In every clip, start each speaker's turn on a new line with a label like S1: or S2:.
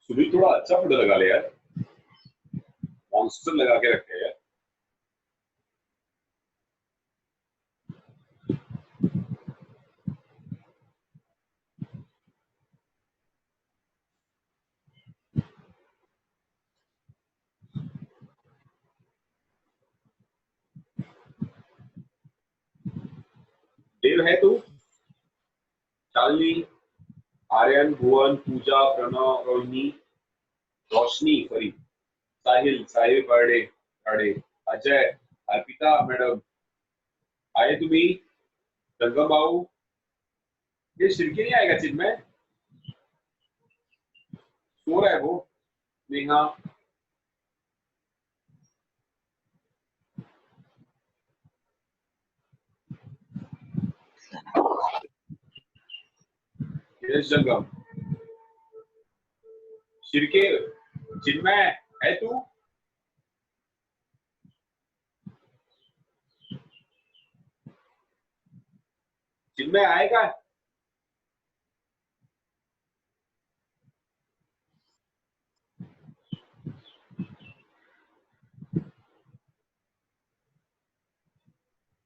S1: सुबह थोड़ा अच्छा फोटो लगा ले यार, मॉन्स्टर लगा के रखे यार। देव है तू? शालिनी, आर्यन, भुवन, पूजा, प्रणव, रोहिणी, रोशनी, सॉरी, साहिल, साहिल बर्डे, बर्डे, अजय, अर्पिता मैडम, आए तुम्ही, संगम भाऊ, ये शिरके नहीं आएगा चिन्मय, सो रहा है वो, नेहा, यश जंगम, शिरके, चिन्मय है तू? चिन्मय आएगा?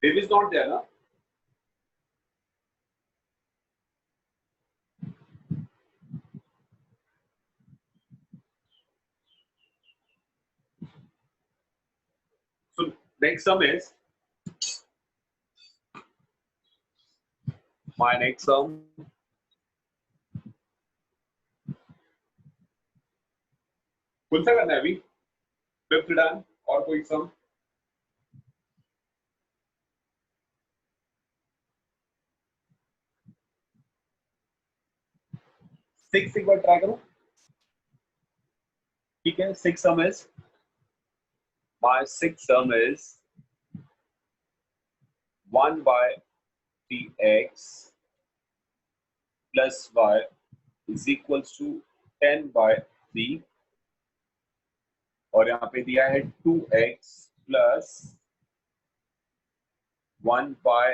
S1: Dev is not there, ना? So next sum is my next sum. कौन सा करना है अभी? फिफ्थ डन और कोई सम? सिक्स एक बार ट्राई करो। ठीक है, six some is my sixth sum is 1 by 3x plus y is equals to 10 by 3 और यहाँ पे दिया है 2x plus 1 by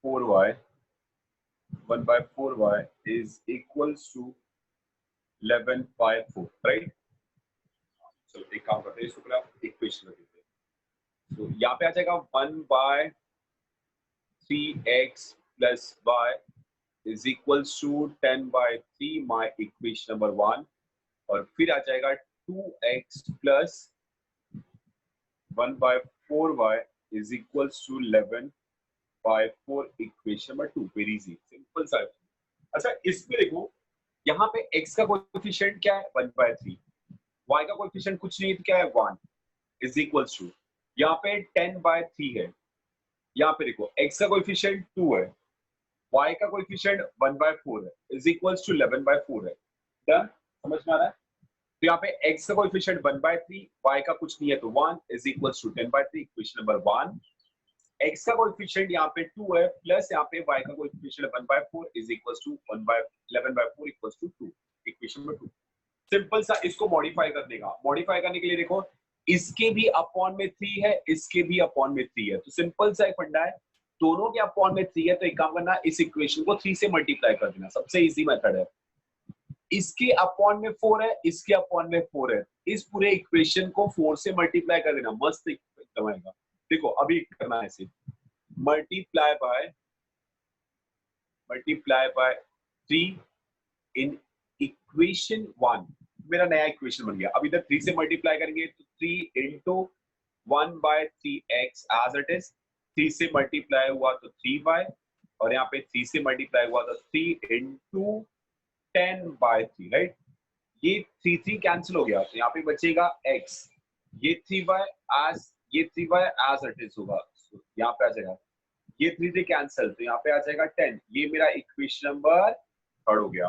S1: 4y 1 by 4y is equals to 11 by 4, right? चलो एक काम करते हैं, इसको पहले आप इक्वेशन में देते हैं। तो यहाँ पे आ जाएगा 1 by 3x plus y is equals to 10 by 3, my equation number 1, और फिर आ जाएगा 2x plus 1 by 4y is equals to 11 by 4, equation number 2, very easy, simple सा। अच्छा इसमें देखो, यहाँ पे x का कोएफिशिएंट क्या है 1 by 3, y का कोएफिशिएंट कुछ नहीं है तो क्या है 1 is equals to, यहाँ पे 10 by 3 है, यहाँ पे देखो x का कोएफिशिएंट 2 है, y का कोएफिशिएंट 1 by 4 है is equals to 11 by 4 है। डन, समझ में आ रहा है? तो यहाँ पे x का कोएफिशिएंट 1 by 3, y का कुछ नहीं है तो 1 is equals to 10 by 3, equation number 1। x का कोएफिशिएंट यहाँ पे 2 है प्लस यहाँ पे y का coefficient 1 by 4 is equals to 1 by 11 by 4 equals to 2, equation number 2। Simple सा इसको मॉडिफाई कर देगा। मॉडिफाई करने के लिए देखो, इसके भी अपॉन में 3 है, इसके भी अपॉन में 3 है, तो सिंपल सा एक फंडा है, दोनों के अपॉन में 3 है तो एक काम करना, इस इक्वेशन को 3 से मल्टीप्लाई कर देना, सबसे इजी मेथड है। इसके अपॉन में 4 है, इसके अपॉन में 4 है, इस पूरे इक्वेशन को 4 से मल्टीप्लाई कर देना, मस्त एकदम आएगा। देखो अभी करना है इसे, मल्टीप्लाई बाय 3 इन इक्वेशन 1, मेरा नया इक्वेशन बन गया। अब इधर 3 से मल्टीप्लाई करेंगे तो 3 into 1 by 3x as it is, 3 से मल्टीप्लाई हुआ तो 3y, और यहाँ पे 3 से मल्टीप्लाई हुआ तो 3 into 10 by 3, राइट? ये 3 कैंसिल हो गया तो यहाँ पे बचेगा x, ये 3y as it is होगा, यहाँ पे आ जाएगा ये 3 3 कैंसिल, तो यहाँ पे आ जाएगा 10। ये मेरा इक्वेशन नंबर थर्ड हो गया।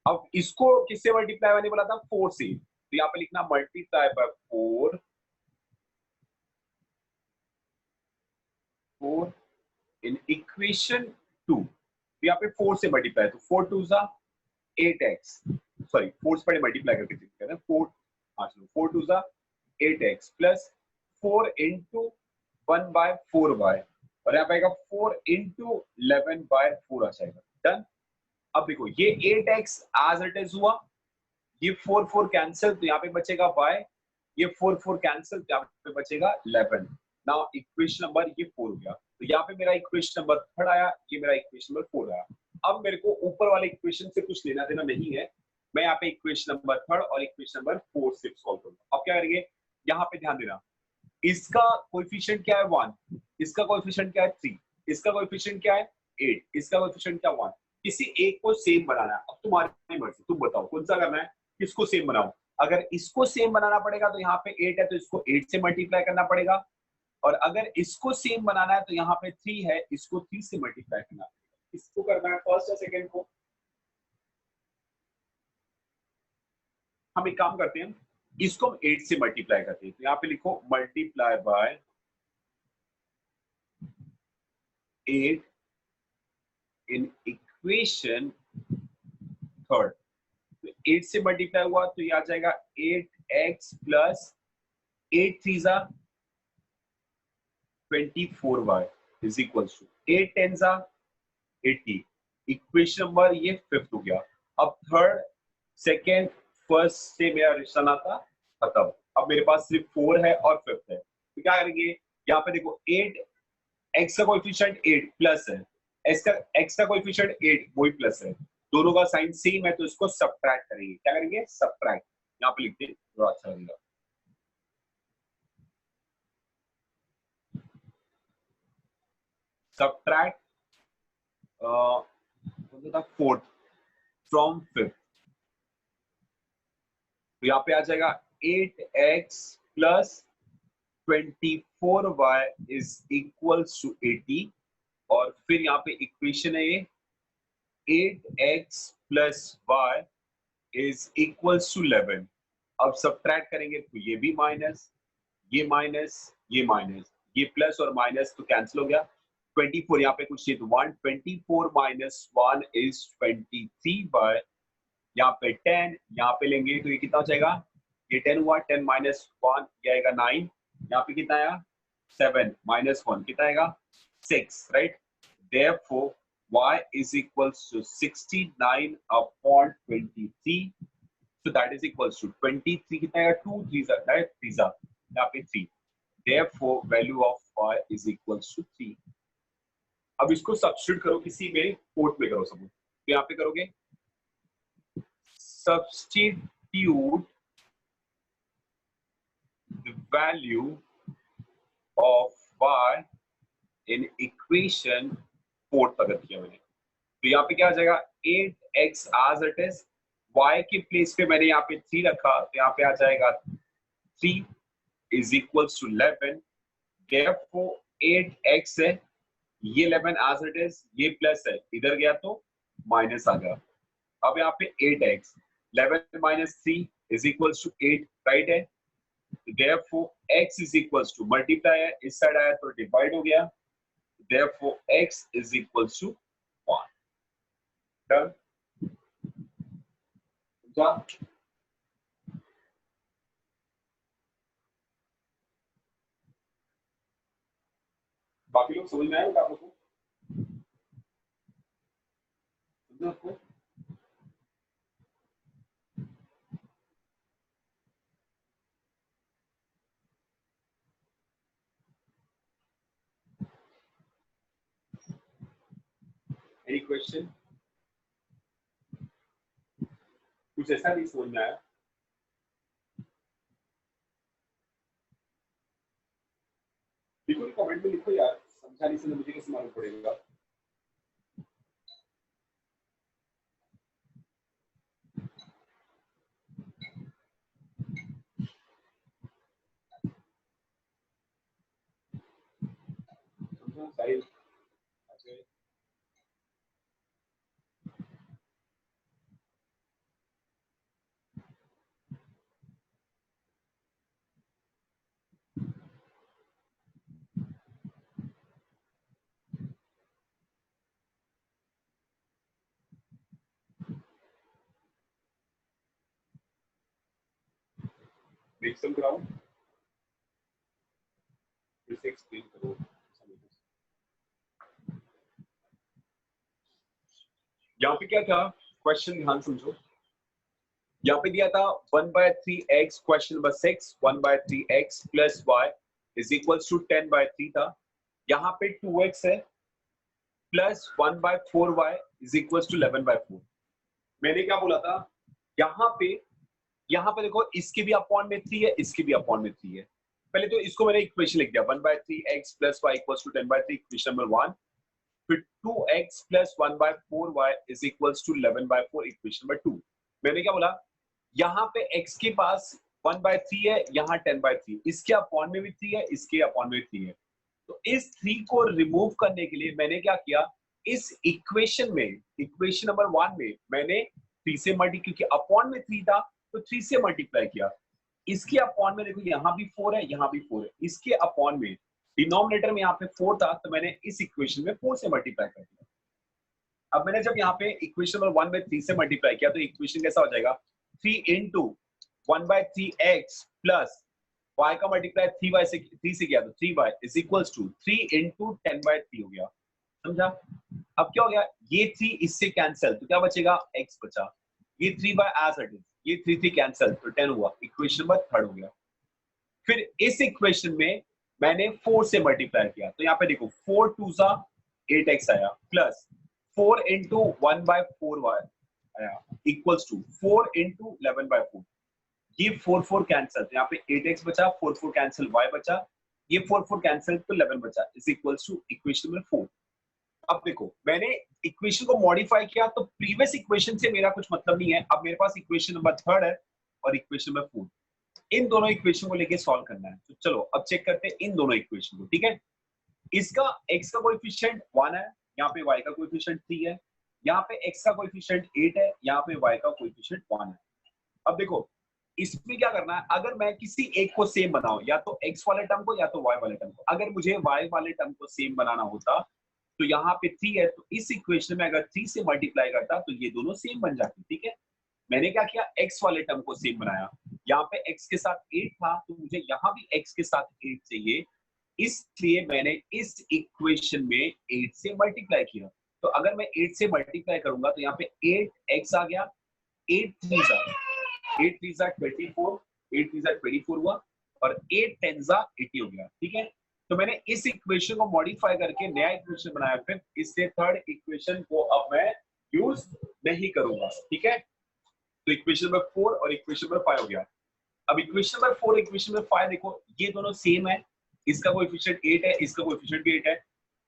S1: अब इसको किससे मल्टीप्लाई मैंने बोला था 4 से, तो यहाँ पे लिखना मल्टीप्लाई बाय 4 इन इक्वेशन 2। तो यहाँ पे 4 से मल्टीप्लाई, तो 4 2 जा 8x, सॉरी 4 से पहले मल्टीप्लाई करके देखते हैं ना, 4 हाँ चलो 4 2 जा 8x plus 4 into 1 bye 4y, और यहाँ पे आएगा 4 इंटू 11 बाय 4 आ जाएगा। डन। अब देखो ये 8x एज इट इज हुआ, ये 4 4 कैंसिल, तो यहाँ पे बचेगा y, ये 4 4 कैंसिल, तो यहाँ पे बचेगा 11। नाउ इक्वेशन नंबर ये 4 हो गया, तो यहाँ पे मेरा इक्वेशन नंबर थर्ड आया, ये मेरा इक्वेशन नंबर 4 आया। अब मेरे को ऊपर वाले इक्वेशन से कुछ लेना देना नहीं है, मैं यहाँ पे इक्वेशन नंबर थर्ड और इक्वेशन नंबर 4 से सॉल्व करूंगा। अब क्या करेंगे, यहाँ पे ध्यान देना, इसका कोएफिशिएंट क्या है 1, इसका कोएफिशिएंट क्या है 3, इसका कोएफिशिएंट क्या है 8, इसका कोएफिशिएंट क्या 1। किसी एक को सेम बनाना है। अब तुम्हारी मर्जी, तुम बताओ कौन सा करना है, किसको सेम बनाओ। अगर इसको सेम बनाना पड़ेगा तो यहाँ पे 8 है, तो इसको 8 से मल्टीप्लाई करना पड़ेगा, और अगर इसको सेम बनाना है तो यहाँ पे 3 है, इसको 3 से मल्टीप्लाई करना पड़ेगा। इसको करना है फर्स्ट या सेकेंड को। हम एक काम करते हैं, इसको हम 8 से मल्टीप्लाई करते हैं, तो यहाँ पे लिखो multiply by 8 in equation third. तो 8 से मल्टीप्लाई हुआ तो ये आ जाएगा 8x प्लस 8 3 जा 24y इज इक्वल्स टू 8 10 जा 80। इक्वेशन नंबर ये फिफ्थ हो गया। अब थर्ड सेकेंड फर्स्ट से मेरा रिश्ता नाता खत्म। अब मेरे पास सिर्फ 4 है और फिफ्थ है, तो क्या करेंगे, यहाँ पे देखो 8 x का कोएफिशिएंट 8 प्लस है, x का कोएफिशिएंट 8 वही प्लस है, दोनों का साइन सेम है, तो इसको सब्ट्रैक्ट करेंगे। क्या करेंगे, सब्ट्रैक्ट। यहाँ पे लिखते हैं थोड़ा अच्छा लगेगा। सब्ट्रैक्ट फोर्थ फ्रॉम फिफ्थ, तो यहाँ पे आ जाएगा 8x plus 24y is equals to 80, और फिर यहाँ पे इक्वेशन है ये 8x plus y is equals to 11। अब सब्ट्रैक्ट करेंगे तो ये भी माइनस, ये माइनस, ये माइनस, ये प्लस और माइनस तो कैंसिल हो गया। 24 यहाँ पे कुछ नहीं, तो 124 माइनस 1 इज 23 बाय, यहाँ पे 10, यहाँ पे लेंगे तो ये कितना हो जाएगा, ये 10 हुआ, 10 माइनस 1 ये आएगा 9, यहाँ पे कितना आया 7 माइनस 1 कितना आएगा 6, right. therefore y is equals to 69 upon 23, so that is equals to 23 कितना आएगा 2 3 राइट 3 यहाँ पे 3, therefore value of y is equals to 3। अब इसको सब्स्टिट्यूट करो किसी में फोर्थ में करो, सपोज तो यहाँ पे करोगे substitute the value of y in equation fourth अगर किया मैंने, तो यहाँ पे क्या आ जाएगा 8x as it is, y के प्लेस पे मैंने यहाँ पे 3 रखा, तो यहाँ पे आ जाएगा 3 is equals to 11, therefore 8x है, ये 11 as it is, ये प्लस है, इधर गया तो माइनस आ गया। अब यहाँ पे 8x 11 minus 3 is equals to 8, right है। therefore x is equals to multiply है, इस साइड आया तो डिवाइड हो गया, therefore x is equals to 1। Done. बाकी लोग समझ में आए आप लोग को, समझे आपको? एनी क्वेश्चन, कुछ ऐसा नहीं समझ में आया? लिखो कमेंट में, लिखो यार, समझा नहीं समझ मुझे कैसे मालूम पड़ेगा। समझा साहिल? make some ground, फिर से एक्सप्लेन करो। यहाँ पे क्या था क्वेश्चन, ध्यान समझो। यहाँ पे दिया था 1/3x, question number 6, 1/3x plus y is equals to 10/3 था। यहाँ पे 2x है plus 1/4y is equals to 11/4। मैंने क्या बोला था, यहाँ पे देखो, इसके भी अपॉन में 3 है, इसके भी अपॉन में 3 है। पहले तो इसको मैंने इक्वेशन लिख दिया, 1/3x plus y equals to 10/3, equation number 1। फिर 2x plus 1/4y is equals to 11/4, equation number 2। मैंने क्या बोला, यहाँ पे x के पास 1/3 है, यहाँ 10/3, इसके अपॉन में भी 3 है, इसके अपॉन में भी 3 है। तो इस 3 को रिमूव करने के लिए मैंने क्या किया, इस इक्वेशन में, इक्वेशन नंबर 1 में मैंने 3 से मल्टीप्लाई, क्योंकि अपॉन में 3 था तो 3 से मल्टीप्लाई किया। इसके अपॉन में देखो, यहाँ भी 4 है, यहाँ भी 4 है, इसके अपॉन में डिनोमिनेटर में यहाँ पे 4 था, तो मैंने इस इक्वेशन में 4 से मल्टीप्लाई कर दिया। अब मैंने जब यहाँ पे इक्वेशन नंबर 1 में 3 से मल्टीप्लाई किया, तो इक्वेशन कैसा हो जाएगा, 3 इंटू 1/3x प्लस y का मल्टीप्लाई 3 से किया, तो 3y is equals to 3 into 10/3 हो गया। समझा? अब क्या हो गया, ये 3 इससे कैंसिल, तो क्या बचेगा, x बचा। ये 3 एज इट इज, ये 3 कैंसिल, तो 10 हुआ, इक्वेशन नंबर 3 हो गया। फिर इस इक्वेशन में मैंने 4 से मल्टीप्लाई किया, तो यहाँ पे देखो 4 2 सा 8x आया, प्लस 4 इंटू 1/4y आया, इक्वल्स टू 4 इंटू 11/4। ये 4 4 कैंसिल, तो यहाँ पे 8x बचा, 4 4 कैंसिल, y बचा, ये 4 4 कैंसिल, तो 11 बचा, is equals to equation number 4। अब देखो, मैंने इक्वेशन को मॉडिफाई किया, तो प्रीवियस इक्वेशन से मेरा कुछ मतलब नहीं है। अब मेरे पास इक्वेशन नंबर 3 है और इक्वेशन नंबर 4, इन दोनों इक्वेशन को लेके सॉल्व करना है। तो चलो अब चेक करते हैं इन दोनों इक्वेशन को, ठीक है। इसका x का कोएफिशिएंट 1 है, यहाँ पे y का कोएफिशिएंट 3 है, यहाँ पे x का कोएफिशिएंट 8 है, यहाँ पे y का कोएफिशिएंट 1 है। अब देखो, इसमें क्या करना है, अगर मैं किसी एक को सेम बनाऊं, या तो x वाले टर्म को या तो y वाले टर्म को, अगर मुझे y वाले टर्म को सेम बनाना होता, तो यहाँ पे 3 है, तो इस इक्वेशन में अगर 3 से मल्टीप्लाई करता तो ये दोनों सेम बन जाते, ठीक है। मैंने क्या किया, x वाले टर्म को सेम बनाया, यहाँ पे x के साथ 8 था, तो मुझे यहाँ भी x के साथ 8 चाहिए, इसलिए मैंने इस इक्वेशन में 8 से मल्टीप्लाई किया। तो अगर मैं 8 से मल्टीप्लाई करूंगा, तो यहाँ पे 8x आ गया, 8 3 जा 24, 8 3 जा 24 हुआ, और 8 10 जा 80 हो गया, ठीक है। तो मैंने इस इक्वेशन को मॉडिफाई करके नया इक्वेशन बनाया, फिर इससे थर्ड इक्वेशन को अब मैं यूज नहीं करूंगा, ठीक है। तो इक्वेशन नंबर 4 और इक्वेशन नंबर 5 हो गया। अब इक्वेशन नंबर 4 इक्वेशन नंबर 5 देखो, ये दोनों सेम है, इसका कोएफिशिएंट 8 है, इसका कोएफिशिएंट भी 8 है,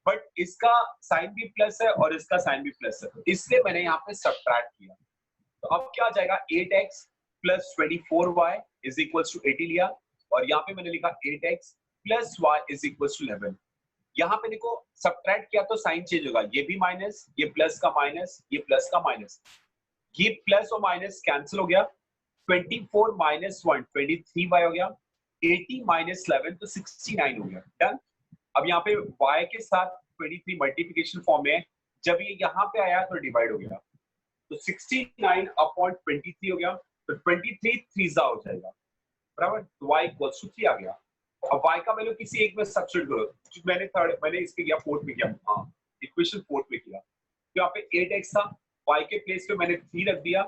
S1: बट इसका साइन भी प्लस है और इसका साइन भी प्लस है, तो इसलिए मैंने यहाँ पे सब्ट्रैक्ट किया। तो अब क्या आ जाएगा, 8x plus 24y is equals to 80 लिया, और यहाँ पे मैंने लिखा 8x plus y is equals to 11। यहाँ पे देखो सब्ट्रैक्ट किया तो साइन चेंज होगा, ये भी माइनस, ये प्लस का माइनस, ये प्लस का माइनस, ये प्लस और माइनस कैंसिल हो गया, 24 माइनस 1 23y हो गया, 80 माइनस 11 तो 69 हो गया, डन। अब यहाँ पे y के साथ 23 मल्टीप्लिकेशन फॉर्म में है, जब ये यहाँ पे आया तो डिवाइड हो गया, तो 69 अपॉन 23 हो गया, तो 23 3 हो जाएगा, बराबर, तो y इक्वल्स टू 3 आ गया। अब y का वैल्यू किसी एक में सब्स्टिट्यूट करो, मैंने इस पे किया, फोर्थ में किया, हाँ इक्वेशन फोर्थ में किया, तो यहाँ पे 8x था, y के प्लेस पे मैंने 3 रख दिया,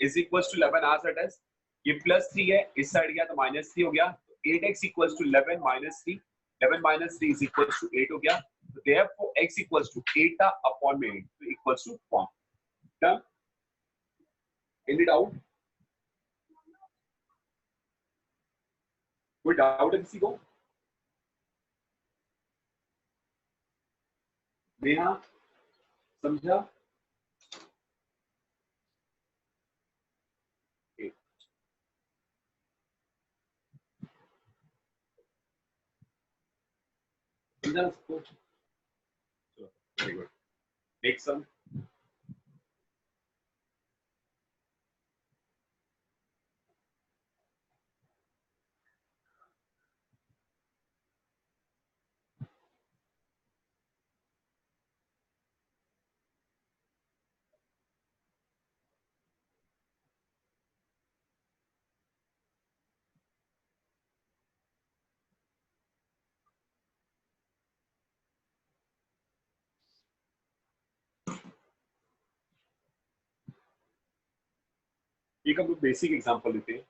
S1: is equals to 11 as it is, ये प्लस 3 है, इस साइड गया तो माइनस 3 हो गया, तो 8x equals to 11 minus 3, 11 minus 3 is equals to 8 हो गया, तो देयरफॉर x इक्वल्स टू 8 था अपॉन में 8, तो equals to 1। Done, any doubt, कोई डाउट है किसी को? नेहा, समझा? समझा उसको? Very good. Take some. एक हम लोग बेसिक एग्जांपल लेते हैं।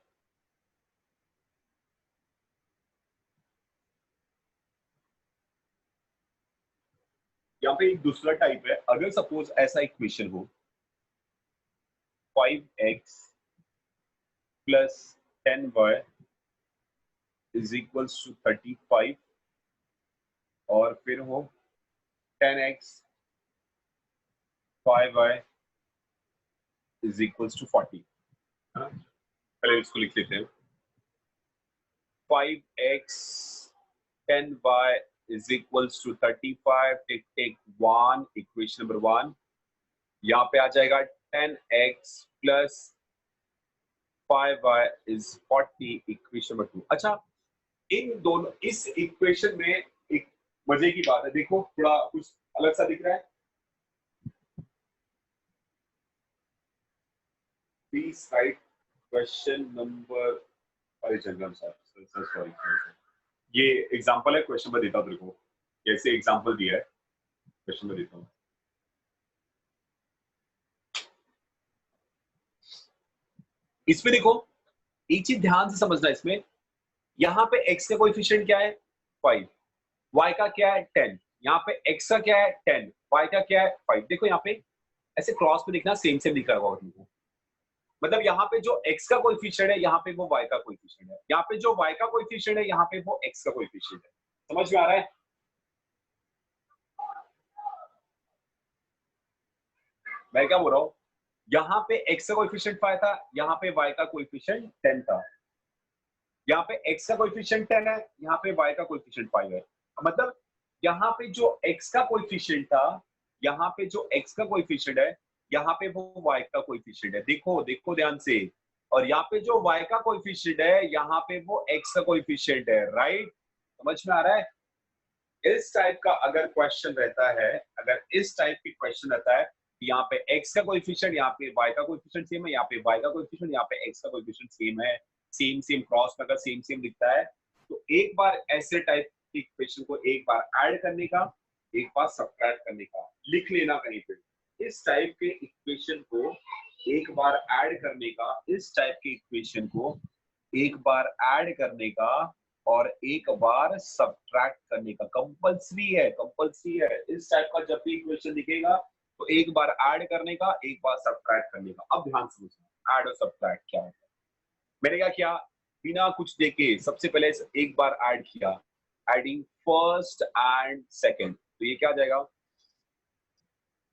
S1: यहाँ पे एक दूसरा टाइप है। अगर सपोज ऐसा इक्वेशन हो 5x plus 10y is equals to 35 और फिर हो 10x 5y is equals to 40। पहले इसको लिख लेते हैं। 5x 10y is equals to 35. Take 1, equation number 1. यहाँ पे आ जाएगा 10x plus 5y is 40, equation number 2. अच्छा, इन दोनों इस इक्वेशन में एक मजे की बात है, देखो थोड़ा कुछ अलग सा दिख रहा है। Please write question number, अरे जनरल सर सॉरी, ये एग्जांपल है, क्वेश्चन में देता हूँ तेरे को, कैसे एग्जांपल दिया है, क्वेश्चन में देता हूँ। इसमें देखो एक चीज ध्यान से समझना, इसमें यहाँ पे x का कोएफिशिएंट क्या है 5, y का क्या है 10, यहाँ पे x का क्या है 10, y का क्या है 5। देखो यहाँ पे ऐसे क्रॉस में दिखना सेम सेम दिख रहा होगा तुमको, मतलब यहाँ पे जो x का कोएफिशिएंट है यहाँ पे वो y का कोएफिशिएंट है, यहाँ पे जो y का कोएफिशिएंट है यहाँ पे वो x का कोएफिशिएंट है। समझ में आ रहा है? मैं क्या बोल रहा हूँ, यहाँ पे x का कोएफिशिएंट 5 था, यहाँ पे y का कोएफिशिएंट 10 था। यहाँ पे x का कोएफिशिएंट 10 है, यहाँ पे y का कोएफिशिएंट 5 है। मतलब यहाँ पे जो x का कोएफिशिएंट था, यहाँ पे जो x का कोएफिशिएंट है, यहाँ पे वो y का कोएफिशिएंट है। देखो देखो ध्यान से, और यहाँ पे जो y का कोएफिशिएंट है, यहाँ पे वो x का कोएफिशिएंट है। राइट, समझ में आ रहा है? इस टाइप का अगर क्वेश्चन रहता है, अगर इस टाइप की क्वेश्चन रहता है, यहाँ पे x का कोएफिशिएंट, यहाँ पे y का कोएफिशिएंट सेम है, यहाँ पे y का कोएफिशिएंट, यहाँ पे x का कोएफिशिएंट सेम है, सेम सेम क्रॉस में अगर सेम सेम दिखता है, तो एक बार ऐसे टाइप की इक्वेशन को एक बार ऐड करने का, एक बार सब्ट्रैक्ट करने का, लिख लेना कहीं पे। इस टाइप के इक्वेशन को एक बार ऐड करने का, इस टाइप के इक्वेशन को एक बार ऐड करने का और एक बार सब्ट्रैक्ट करने का कंपल्सरी है, कंपल्सरी है। इस टाइप का जब भी इक्वेशन दिखेगा तो एक बार ऐड करने का, एक बार सब्ट्रैक्ट करने का। अब ध्यान से समझना ऐड और सब्ट्रैक्ट क्या होता है। मैंने क्या किया, बिना कुछ देखे सबसे पहले एक बार ऐड किया, एडिंग फर्स्ट एंड सेकंड, तो ये क्या आ जाएगा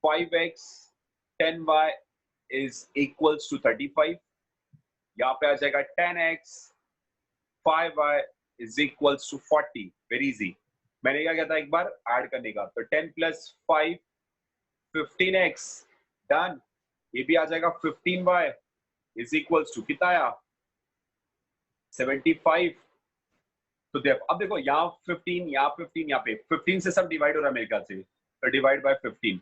S1: 5x 10y is equals to 35। यहाँ पे आ जाएगा 10x 5y is equals to 40। Very easy. मैंने क्या किया था, एक बार ऐड करने का, तो 10 प्लस 5 15x डन। ये भी आ जाएगा 15y इज इक्वल्स टू कितना आया 75। तो देखो, अब देखो यहाँ 15, यहाँ 15, यहाँ पे 15 से सब डिवाइड हो रहा है मेरे ख्याल से, तो डिवाइड बाय 15।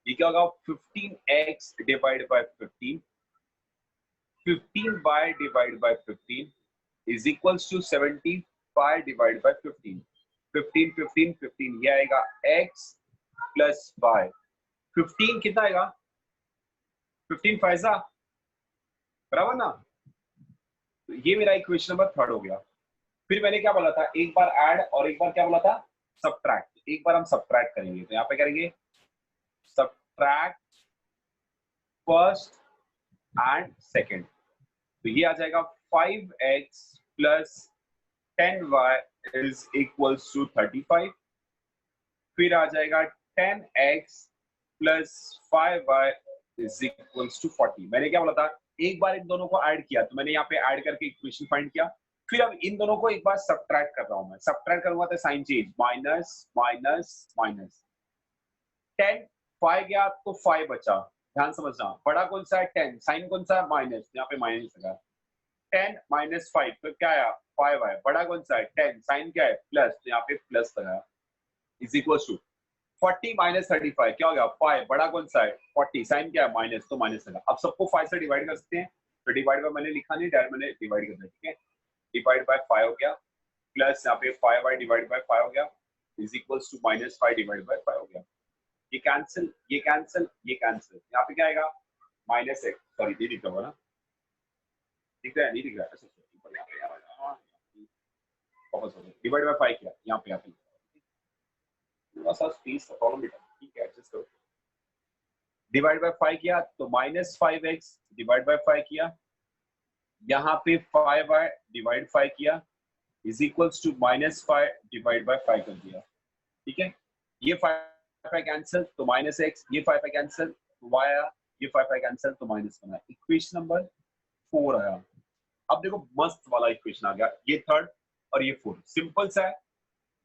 S1: ये क्या होगा 15x divide by 15, 15y divide by 15 is equals to 75 divide by 15। 15 15 15 ये आएगा x प्लस y। 15 कितना आएगा 15 फाइजा बराबर ना। तो ये मेरा इक्वेशन नंबर 3 हो गया। फिर मैंने क्या बोला था, एक बार ऐड और एक बार क्या बोला था सब्ट्रैक्ट। एक बार हम सब्ट्रैक्ट करेंगे, तो यहाँ पे करेंगे सब्ट्रैक्ट फर्स्ट एंड सेकंड, तो ये आ जाएगा 5x plus 10y is equals to 35। फिर आ जाएगा 10x plus 5y is equals to 40। मैंने क्या बोला था, एक बार इन दोनों को ऐड किया, तो मैंने यहाँ पे ऐड करके इक्वेशन फाइंड किया, फिर अब इन दोनों को एक बार सब्ट्रैक्ट कर रहा हूं मैं, सब्ट्रैक्ट करूंगा तो sign change, minus minus minus, 10 5 गया तो 5 बचा, ध्यान समझना, बड़ा कौन सा है 10, साइन कौन सा है माइनस, यहाँ पे माइनस लगा, 10 माइनस 5 तो क्या आया 5 आया, बड़ा कौन सा है 10, साइन क्या है प्लस, तो यहाँ पे प्लस लगाया, इज इक्वल टू 40 माइनस 35 क्या हो गया 5, बड़ा कौन सा है 40, साइन क्या है माइनस, तो माइनस लगा। अब सबको 5 से डिवाइड कर सकते हैं, तो डिवाइड बाय मैंने लिखा नहीं, डायरेक्ट मैंने डिवाइड कर दिया, ठीक है, डिवाइड बाय 5 हो गया, प्लस यहाँ पे 5y डिवाइड बाय 5 हो गया, is equals to minus 5 divide by 5 हो गया, ये कैंसिल ये कैंसिल ये कैंसिल, यहाँ पे क्या आएगा माइनस एक्स, सॉरी ये दिख रहा होगा ना, दिख रहा है नहीं दिख रहा है, अच्छा ऊपर यहाँ पे वापस हो गया, डिवाइड बाय 5 किया, यहाँ पे थोड़ा सा स्पेस का प्रॉब्लम बेटा, ठीक है एडजस्ट करो, डिवाइड बाय 5 किया तो माइनस 5x डिवाइड बाय 5 किया, यहाँ पे 5y डिवाइड 5 किया, is equals to minus 5 divide by 5 कर दिया, ठीक है, ये 5 कैंसिल तो माइनस एक्स, ये 5 कैंसिल तो y आया, ये 5 कैंसिल तो माइनस बना, इक्वेशन नंबर 4 आया। अब देखो मस्त वाला इक्वेशन आ गया, ये थर्ड और ये फोर्थ, सिंपल सा है,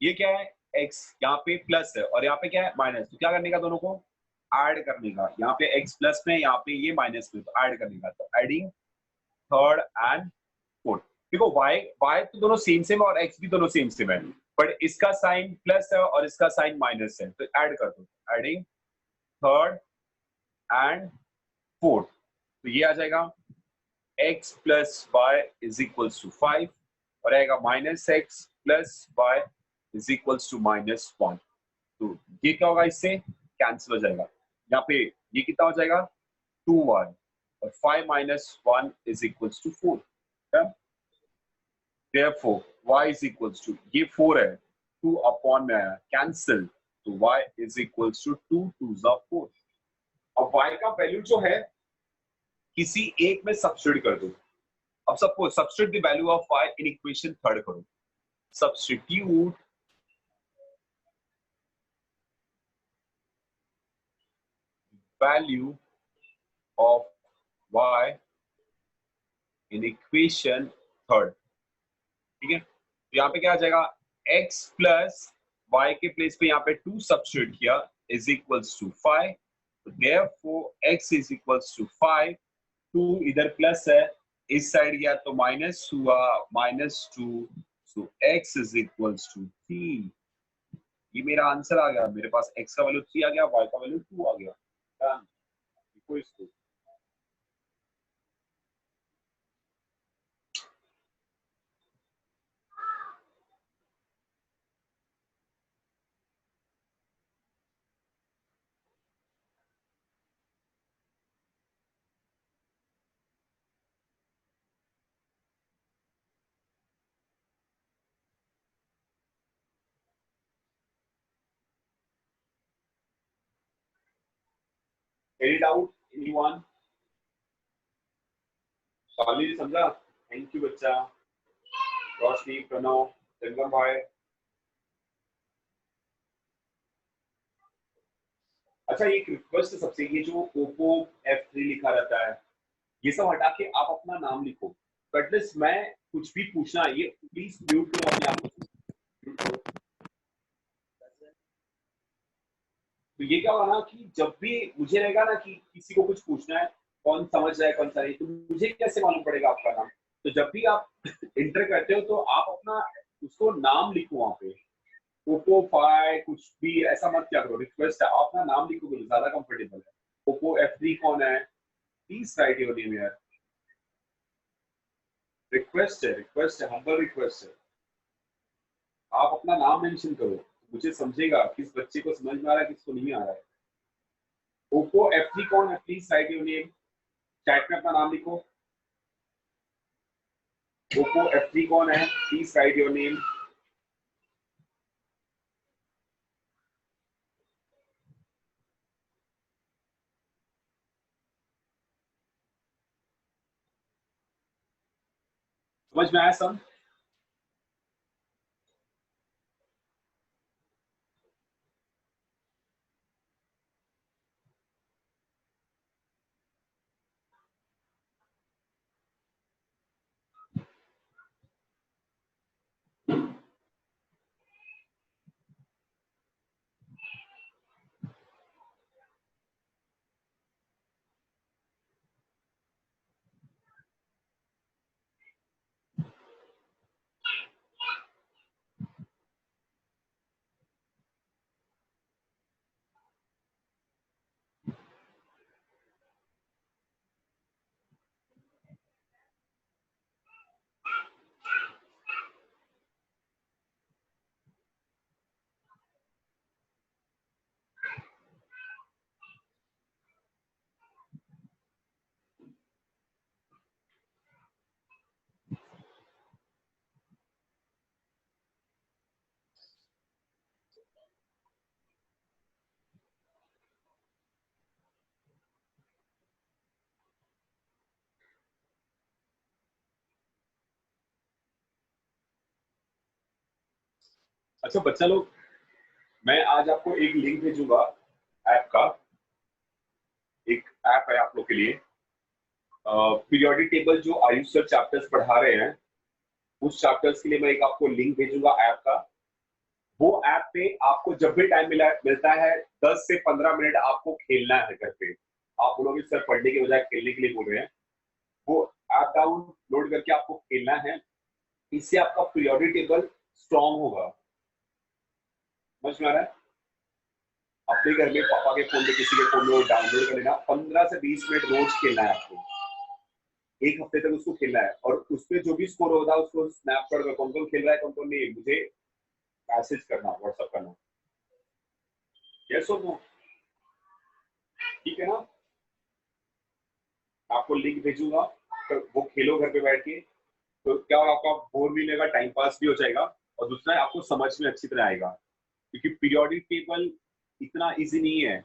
S1: ये क्या है x, यहाँ पे प्लस है और यहाँ पे क्या है माइनस, तो क्या करने का दोनों को ऐड करने का, यहाँ पे x प्लस में यहाँ पे ये माइनस में, तो ऐड करने का, तो एडिंग थर्ड एंड फोर्थ, देखो y तो दोनों सेम सेम और x भी दोनों सेम सेम है, बट इसका साइन प्लस है और इसका साइन माइनस है, तो ऐड कर दो, एडिंग थर्ड एंड फोर्थ, तो ये आ जाएगा x plus y is equals to 5 और आएगा minus x plus y is equals to minus 1, तो ये क्या होगा इससे कैंसिल हो जाएगा, यहाँ पे ये कितना हो जाएगा 2y और 5 minus 1 is equals to 4, therefore y is equals to, ये 4 है 2 अपॉन में आया कैंसिल, तो y is equals to 2 2s are 4, अब y का वैल्यू जो है किसी एक में सब्स्टिट्यूट कर दो, अब सबको substitute the value of y in equation third करो, substitute value of y in equation third, ठीक है, तो यहाँ पे क्या आ जाएगा x प्लस y के प्लेस पे यहाँ पे 2 सब्स्टिट्यूट किया is equals to 5, therefore x is equals to 5, 2 इधर प्लस है, इस साइड गया तो माइनस हुआ -2, सो x is equals to 3, ये मेरा आंसर आ गया, मेरे पास x का वैल्यू 3 आ गया, y का वैल्यू 2 आ गया, देखो इसको, एनी डाउट एनीवन, शालिनी जी समझा, थैंक यू बच्चा, रोशनी प्रणव जंगम भाई, अच्छा एक रिक्वेस्ट है सबसे, ये जो ओप्पो F3 लिखा रहता है ये सब हटा के आप अपना नाम लिखो, तो एटलीस्ट मैं कुछ भी पूछना है, ये प्लीज म्यूट करो अपने आप को, म्यूट करो, तो ये क्या होगा ना कि जब भी मुझे रहेगा ना कि किसी को कुछ पूछना है, कौन समझ रहा है कौन सा नहीं, तो मुझे कैसे मालूम पड़ेगा आपका नाम, तो जब भी आप इंटर करते हो तो आप अपना उसको नाम लिखो वहां पे, ओप्पो फाई कुछ भी ऐसा मत क्या करो, रिक्वेस्ट है आप अपना नाम लिखो, तो ज्यादा कंफर्टेबल है, ओप्पो F3 कौन है, प्लीज राइट योर नेम यार, रिक्वेस्ट है हम्बल रिक्वेस्ट है, आप अपना नाम मेंशन करो, मुझे समझेगा किस बच्चे को समझ में आ रहा है किसको नहीं आ रहा है, ओप्पो F3 कौन है, please right your name, chat में अपना नाम लिखो, ओप्पो F3 कौन है, प्लीज राइट योर नेम, समझ में आया सब, अच्छा बच्चा लोग, मैं आज आपको एक लिंक भेजूंगा ऐप का। एक ऐप है आप लोग के लिए, पीरियोडिक टेबल जो आयुष सर चैप्टर्स पढ़ा रहे हैं, उस चैप्टर्स के लिए मैं एक आपको लिंक भेजूंगा ऐप का। वो ऐप पे आपको जब भी टाइम मिलता है 10 से 15 मिनट आपको खेलना है घर पे। आप बोलोगे सर पढ़ने के बजाय खेलने के लिए बोल रहे हैं, वो ऐप डाउनलोड करके आपको खेलना है। इससे आपका पीरियोडिक टेबल स्ट्रांग होगा। समझ में आ रहा है? अपने घर में पापा के फोन में, किसी के फोन में वो डाउनलोड कर लेना। 15 से 20 मिनट रोज खेलना है आपको, एक हफ्ते तक उसको खेलना है। और उस पर जो भी स्कोर होगा उसको स्नैपशॉट में कौन कौन खेल रहा है कौन कौन नहीं, मुझे मैसेज करना, व्हाट्सअप करना। यस और नो? ठीक है ना? आपको लिंक भेजूंगा, तो वो खेलो घर पे बैठ के। तो क्या होगा, आपका बोर भी लगेगा, टाइम पास भी हो जाएगा, और दूसरा है आपको समझ में अच्छी तरह आएगा। क्योंकि पीरियोडिक टेबल इतना इजी नहीं है,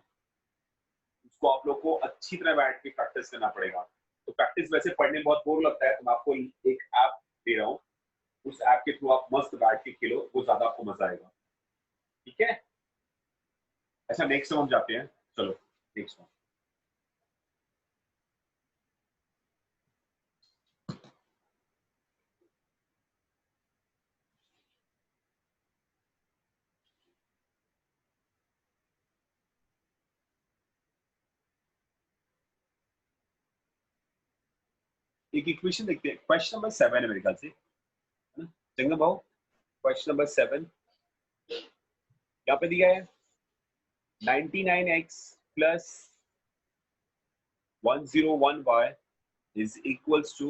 S1: उसको आप लोग को अच्छी तरह बैठ के प्रैक्टिस करना पड़ेगा। तो प्रैक्टिस वैसे पढ़ने में बहुत बोर लगता है, तो मैं आपको एक ऐप दे रहा हूँ, उस ऐप के थ्रू आप मस्त बैठ के खेलो, वो ज्यादा आपको मजा आएगा। ठीक है? अच्छा नेक्स्ट हम जाते हैं, चलो नेक्स्ट। एक इक्वेशन देखते हैं, क्वेश्चन नंबर 7 है मेरे ख्याल से, है ना जंगम भाव? क्वेश्चन नंबर 7 यहाँ पे दिया है 99x plus 101y is equals to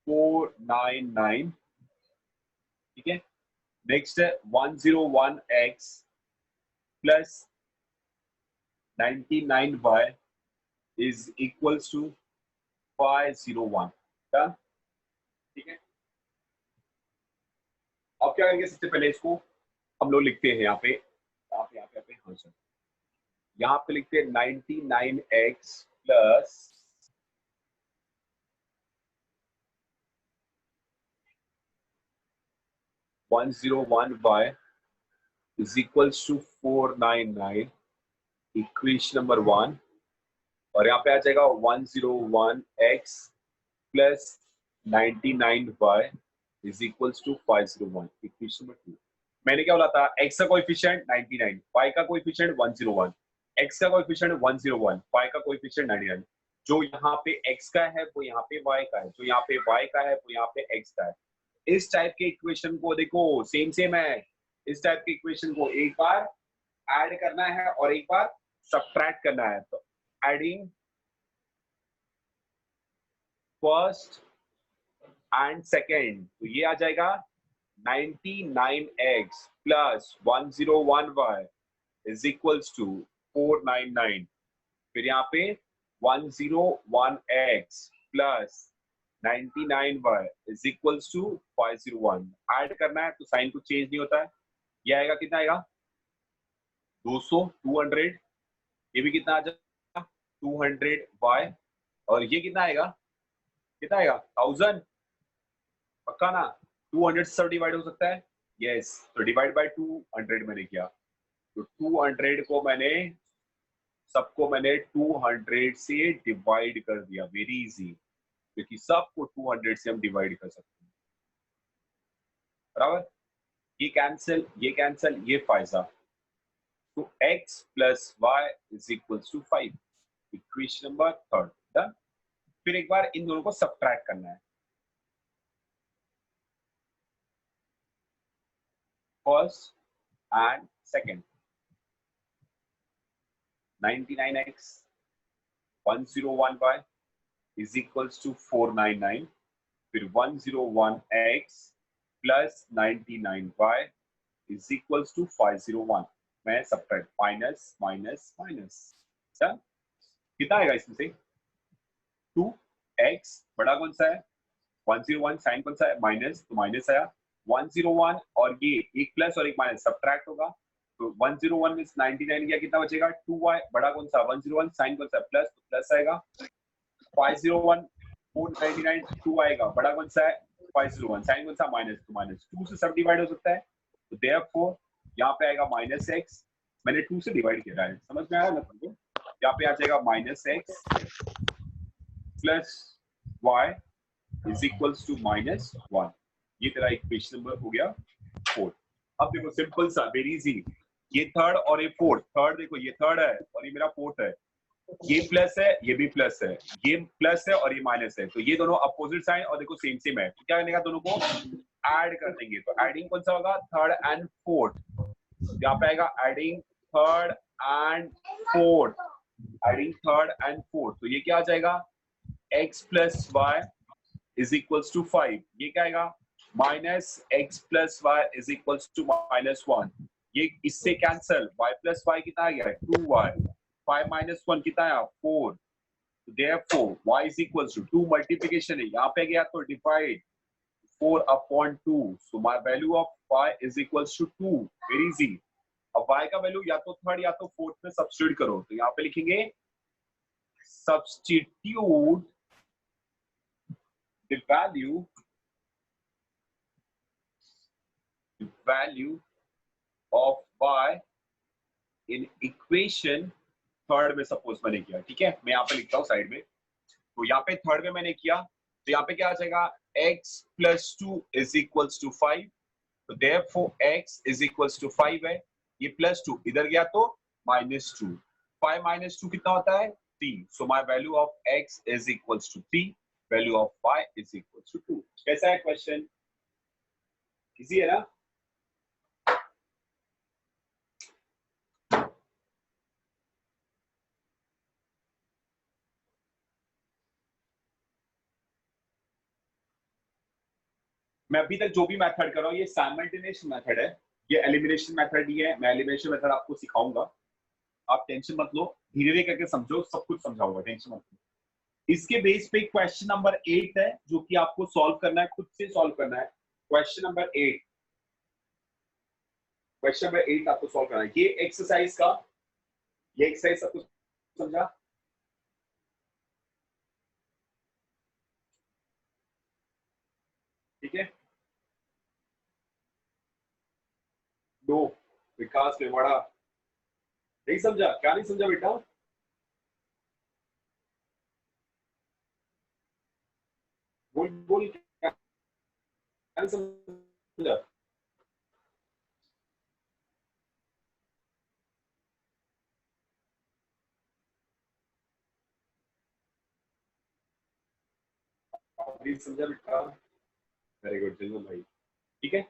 S1: 499। ठीक है, नेक्स्ट है 101x plus 99y is equals to 501। Done? ठीक है, अब क्या करेंगे, सबसे पहले इसको हम लोग लिखते हैं यहाँ पे, हाँ सर, यहाँ पे लिखते हैं 99x plus 101y is equals to 499, equation number 1। और यहाँ पे आ जाएगा 101x plus 99y is equals to 501, equation number 2। मैंने क्या बोला था, x का कोएफिशिएंट 99, y का कोएफिशिएंट 101, x का कोएफिशिएंट 101, y का कोएफिशिएंट 99। जो यहाँ पे x का है वो यहाँ पे y का है, जो यहाँ पे y का है वो यहाँ पे x का है। इस टाइप के इक्वेशन को देखो, सेम सेम है। इस टाइप के इक्वेशन को एक बार ऐड करना है और एक बार सब्ट्रैक्ट करना है। तो एडिंग फर्स्ट एंड सेकेंड, तो ये आ जाएगा 99x plus 101y is equals to 499। फिर यहाँ पे 101x plus 99y is equals to 501। Add करना है तो साइन को चेंज नहीं होता है। ये आएगा, कितना आएगा 200, 200। ये भी कितना आ जाएगा 200y। और ये कितना आएगा, कितना आएगा 1000। पक्का ना? 200 से सब डिवाइड हो सकता है? यस, तो डिवाइड बाय 200 मैंने किया, तो 200 को मैंने, सबको मैंने 200 से डिवाइड कर दिया। वेरी इजी, क्योंकि सबको 200 से हम डिवाइड कर सकते हैं। बराबर, ये कैंसिल, ये कैंसिल, ये फायदा। तो x plus y is equal to 5, equation number 3 done. फिर एक बार इन दोनों को सब्ट्रैक्ट करना है, first and second. 99x 101y is equals to 499। फिर 101x plus 99y is equals to 501। मैं सब्ट्रैक्ट, माइनस माइनस माइनस, कितना आएगा इसमें से 2x, बड़ा कौन सा है 101, साइन कौन सा है माइनस, तो माइनस आया 101, और ये एक प्लस और एक माइनस सब्ट्रैक्ट होगा। तो 101 में 99 गया, कितना बचेगा 2y, बड़ा कौन सा 101, साइन कौन सा प्लस, तो प्लस आएगा। 501 499 2 आएगा, बड़ा कौन सा है 501, साइन कौन सा माइनस, तो माइनस। 2 से सब डिवाइड हो सकता है, तो देयरफॉर यहाँ पे आएगा माइनस एक्स, मैंने 2 से डिवाइड किया है, समझ में आया ना तुमको? यहाँ पे आ जाएगा minus x plus y is equals to minus 1। ये तेरा इक्वेशन नंबर हो गया 4। अब देखो सिंपल सा, वेरी इजी, ये थर्ड और ये फोर्थ, थर्ड देखो ये थर्ड है और ये मेरा फोर्थ है, ये प्लस है ये भी प्लस है, ये प्लस है और ये माइनस है, तो ये दोनों अपोजिट साइन और देखो सेम सेम है, तो क्या करने का, दोनों को ऐड कर देंगे। तो एडिंग कौन सा होगा, थर्ड एंड फोर्थ, यहाँ पे आएगा adding third and fourth, adding third and fourth, तो ये क्या आ जाएगा, x plus y is equals to 5, ये क्या आएगा, minus x plus y is equals to minus 1, ये इससे कैंसल, y प्लस वाई कितना आ गया, 2y, 5 माइनस 1 कितना आया, 4, therefore y is equals to 2 multiplication है, यहाँ पे गया तो divide 4 upon 2, so my value of y is equals to 2, very easy। अब y का वैल्यू या तो थर्ड या तो फोर्थ में सब्स्टिट्यूट करो, तो यहाँ पे लिखेंगे substitute the value of y in equation third में, सपोज मैंने किया, ठीक है, मैं यहाँ पे लिखता हूँ साइड में, तो यहाँ पे थर्ड में मैंने किया, तो यहाँ पे क्या आ जाएगा, x plus 2 is equals to 5, तो therefore x is equals to 5 है, ये प्लस 2 इधर गया तो माइनस 2, 5 माइनस 2 कितना होता है, 3, so my value of x is equals to 3, value of y is equals to 2। कैसा है क्वेश्चन, इजी है ना? मैं अभी तक जो भी मेथड कर रहा हूँ ये साइमल्टेनियस मेथड है, ये एलिमिनेशन मेथड ही है, मैं एलिमिनेशन मेथड आपको सिखाऊंगा, आप टेंशन मत लो, धीरे धीरे करके समझो, सब कुछ समझाऊंगा, टेंशन मत लो। इसके बेस पे क्वेश्चन नंबर 8 है जो कि आपको सॉल्व करना है, खुद से सॉल्व करना है। क्वेश्चन नंबर 8, क्वेश्चन नंबर 8 आपको सॉल्व करना है। ये एक्सरसाइज का, ये एक्सरसाइज सबको समझा? ठीक है, दो विकास मेवाड़ा, नहीं समझा? क्या नहीं समझा बेटा? बोल बोल, क्या नहीं समझा? नहीं समझा बेटा? वेरी गुड जल्द भाई, ठीक है।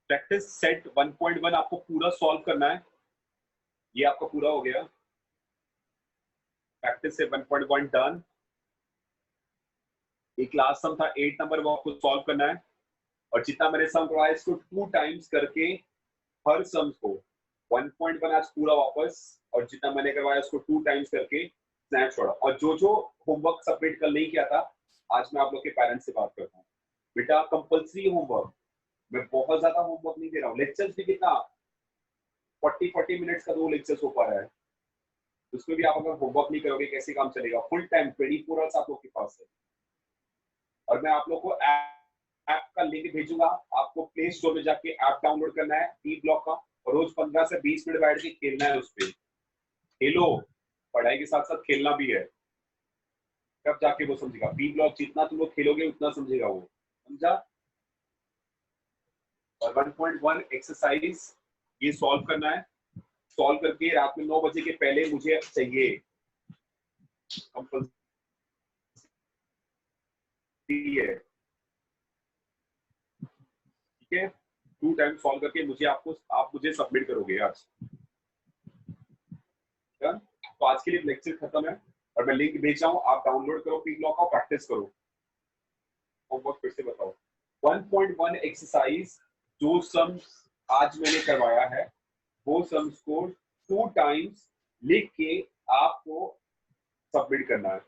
S1: प्रैक्टिस सेट 1.1 आपको पूरा सॉल्व करना है, ये आपका पूरा हो गया। Practice set 1.1 done. एक लास्ट सम था 8 नंबर, वो आपको सॉल्व करना है, और जितना मैंने सम करवाया इसको 2 टाइम्स करके हर सम को 1.1 आज पूरा वापस, और जितना मैंने करवाया उसको 2 टाइम्स करके स्नैप छोड़ा। और जो जो होमवर्क सबमिट कल नहीं किया था, आज मैं आप लोग के पेरेंट्स से बात करता हूँ, बेटा कंपल्सरी होमवर्क, मैं बहुत ज्यादा होमवर्क नहीं दे रहा हूँ। लेक्चर्स भी कितना 40 मिनट्स का 2 लेक्चर्स हो पा रहा है, उसमें भी आप अगर होमवर्क नहीं करोगे कैसे काम चलेगा? फुल टाइम 24 आवर्स आप लोग के पास है, और मैं आप लोग को ऐप का लिंक भेजूंगा, आपको प्ले स्टोर में जाके ऐप डाउनलोड करना है पी ब्लॉक का, और रोज 15 से 20 मिनट बैठ के खेलना है, उस पर खेलो, पढ़ाई के साथ साथ खेलना भी है, तब जाके वो समझेगा। पी ब्लॉक जितना तुम लोग खेलोगे उतना समझेगा वो, समझा? और 1.1 एक्सरसाइज ये सॉल्व करना है, सॉल्व करके रात में 9 बजे के पहले मुझे चाहिए, कंपल्सरी है, ठीक है। 2 टाइम सॉल्व करके मुझे आप मुझे सबमिट करोगे आज, तो आज के लिए लेक्चर खत्म है, और मैं लिंक भेज रहा हूँ, आप डाउनलोड करो पी ब्लॉक का, प्रैक्टिस करो। होमवर्क फिर से बताओ, 1.1 एक्सरसाइज जो सम्स आज मैंने करवाया है वो सम्स को 2 टाइम्स लिख के आपको सबमिट करना है,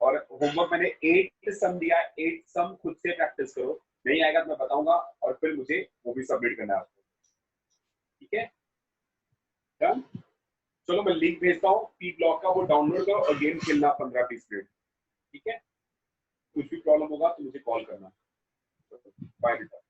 S1: और होमवर्क मैंने 8 सम दिया है, 8 सम खुद से प्रैक्टिस करो, नहीं आएगा तो मैं बताऊंगा, और फिर मुझे वो भी सबमिट करना है आपको, ठीक है? डन? चलो मैं लिंक भेजता हूँ पी ब्लॉक का, वो डाउनलोड करो और गेम खेलना 15-20 मिनट, ठीक है? कुछ भी प्रॉब्लम होगा तो मुझे कॉल करना। Find it out.